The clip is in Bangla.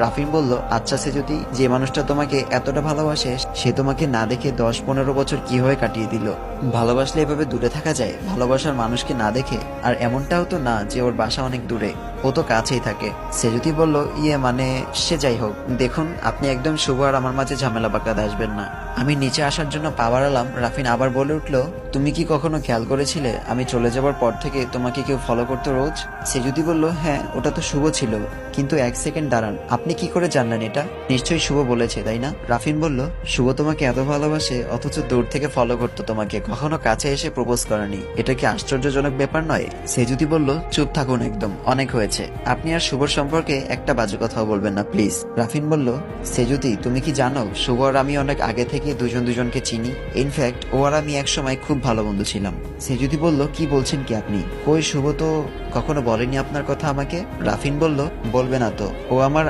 রাফিন বলল, আচ্ছা সেজুতি, যে মানুষটা তোমাকে এতটা ভালোবাসে সে তোমাকে না দেখে 10-15 বছর কিভাবে কাটিয়ে দিল? ভালোবাসলে এভাবে দূরে থাকা যায়? ভালোবাসার মানুষকে না দেখে? আর এমনটাও তো না যে ওর বাসা অনেক দূরে, ও তো কাছেই থাকে। সেজুতি বলল, মানে সে যাই হোক, দেখুন আপনি একদম শুভ আর আমার মাঝে ঝামেলা পাকাতে আসবেন না। আমি নিচে আসার জন্য পা বাড়ালাম। রাফিন আবার বলে উঠল, তুমি কি কখনো খেয়াল করেছিলে আমি চলে যাবার পর থেকে তোমাকে কেউ ফলো করতো রোজ? সেজুতি বলল, হ্যাঁ ওটা তো শুভ ছিল, কিন্তু 1 সেকেন্ড দাঁড়ান, আপনি কি করে জানলেন এটা? নিশ্চয়ই শুভ বলেছে, তাই না? রাফিন বলল, শুভ তোমাকে এত ভালোবাসে অথচ দূর থেকে ফলো করতো তোমাকে, কখনো কাছে এসে প্রপোজ করেনি। এটা কি আশ্চর্যজনক ব্যাপার নয়? সেজুতি বলল, চুপ থাকুন একদম, অনেক হয়েছে। আপনি আর শুভর সম্পর্কে একটা বাজে কথাও বলবেন না প্লিজ। রাফিন বলল, সেজুতি তুমি কি জানো শুভ আর আমি অনেক আগে থেকে দুজন দুজনকে চিনি। ইনফ্যাক্ট ও আর আমি একসময় খুব ভালো বন্ধু ছিলাম। সেজুতি বলল, কি বলছেন কি আপনি? কই, শুভ তো কখনো বলেনি আপনার কথা আমাকে। রাফিন বলল, বলবে না তো? ও আমার